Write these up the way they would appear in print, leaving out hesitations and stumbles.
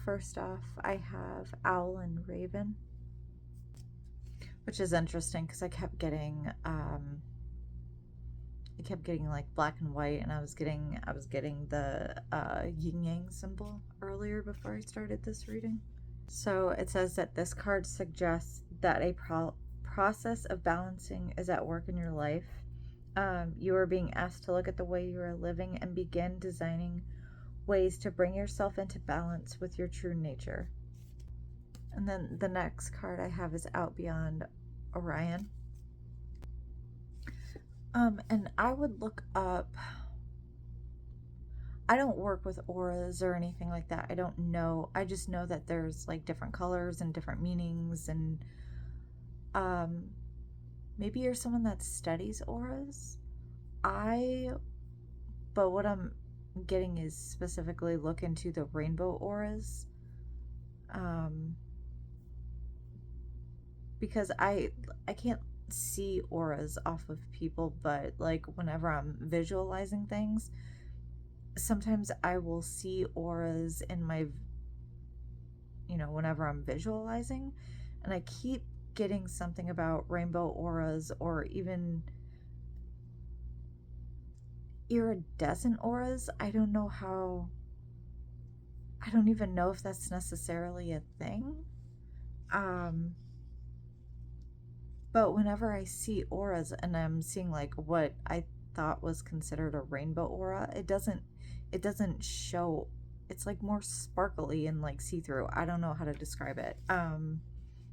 first off, I have Owl and Raven, which is interesting because I kept getting like black and white, and I was getting the yin yang symbol earlier before I started this reading. So it says that this card suggests that a process of balancing is at work in your life. You are being asked to look at the way you are living and begin designing ways to bring yourself into balance with your true nature. And then the next card I have is Out Beyond Orion. And I would look up, I don't work with auras or anything like that. I don't know. I just know that there's like different colors and different meanings, and maybe you're someone that studies auras. But what I'm getting is specifically look into the rainbow auras. Because I can't see auras off of people, but like whenever I'm visualizing things, sometimes I will see auras in my, whenever I'm visualizing, and I keep getting something about rainbow auras or even iridescent auras. I don't even know if that's necessarily a thing. But whenever I see auras and I'm seeing like what I thought was considered a rainbow aura, it doesn't show. It's like more sparkly and like see-through. I don't know how to describe it.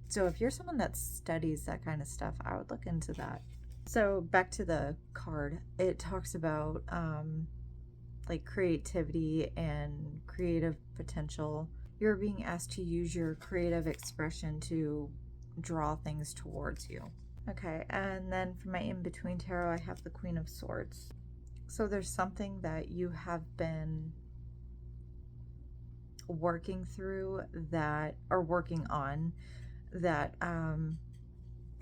So if you're someone that studies that kind of stuff, I would look into that. So back to the card, it talks about like creativity and creative potential. You're being asked to use your creative expression to draw things towards you. Okay, and then for my in-between tarot, I have the Queen of Swords. So there's something that you have been working through working on that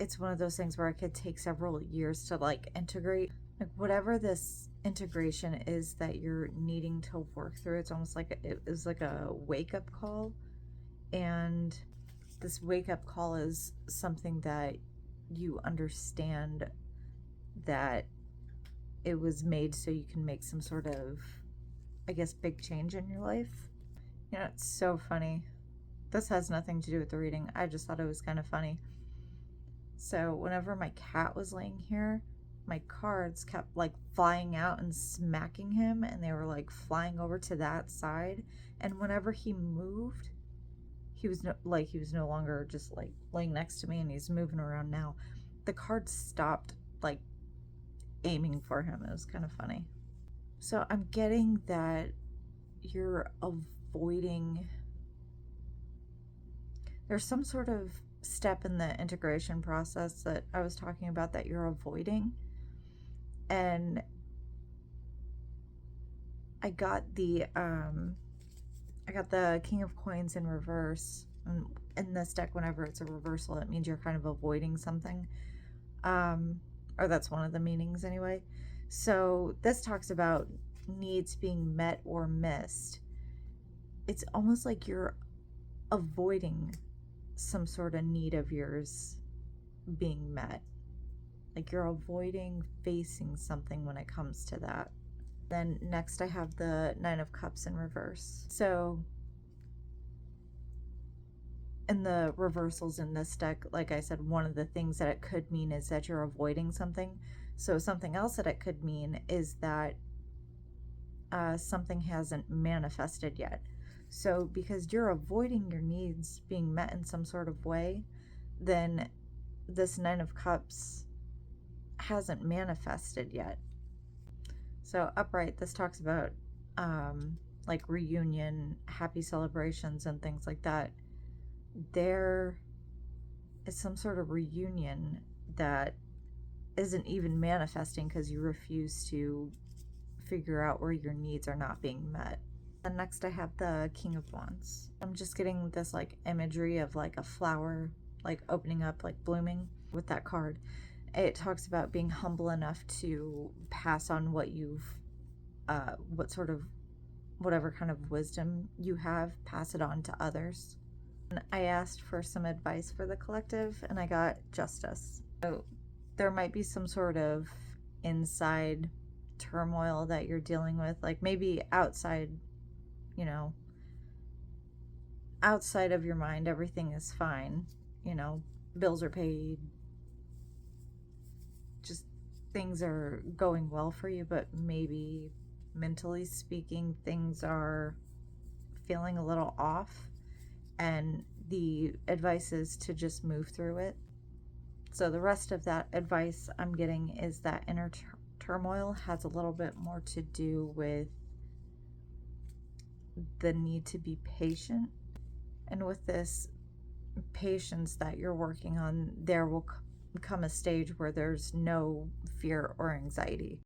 it's one of those things where it could take several years to like integrate. Like whatever this integration is that you're needing to work through, it's almost like it was like a wake-up call, and this wake-up call is something that you understand that it was made so you can make some sort of, I guess, big change in your life. It's so funny. This has nothing to do with the reading. I just thought it was kind of funny. So whenever my cat was laying here, my cards kept like flying out and smacking him, and they were like flying over to that side. And whenever he moved, he was no longer just like laying next to me, and he's moving around now. The cards stopped like aiming for him. It was kind of funny. So I'm getting that you're avoiding, there's some sort of step in the integration process that I was talking about that you're avoiding. And I got the King of Coins in reverse. And in this deck, whenever it's a reversal, it means you're kind of avoiding something. Or that's one of the meanings anyway. So this talks about needs being met or missed. It's almost like you're avoiding some sort of need of yours being met. Like you're avoiding facing something when it comes to that. Then next I have the Nine of Cups in reverse. So in the reversals in this deck, like I said, one of the things that it could mean is that you're avoiding something. So something else that it could mean is that something hasn't manifested yet. So because you're avoiding your needs being met in some sort of way, then this Nine of Cups hasn't manifested yet. So upright, this talks about like reunion, happy celebrations, and things like that. There is some sort of reunion that isn't even manifesting because you refuse to figure out where your needs are not being met. And next I have the King of Wands. I'm just getting this like imagery of like a flower like opening up, like blooming with that card. It talks about being humble enough to pass on what you've whatever kind of wisdom you have, pass it on to others. And I asked for some advice for the collective and I got justice. So there might be some sort of inside turmoil that you're dealing with, like maybe outside, you know, outside of your mind, everything is fine. You know, bills are paid, just things are going well for you, but maybe mentally speaking, things are feeling a little off. And the advice is to just move through it. So the rest of that advice I'm getting is that inner turmoil has a little bit more to do with the need to be patient. And with this patience that you're working on, there will come a stage where there's no fear or anxiety.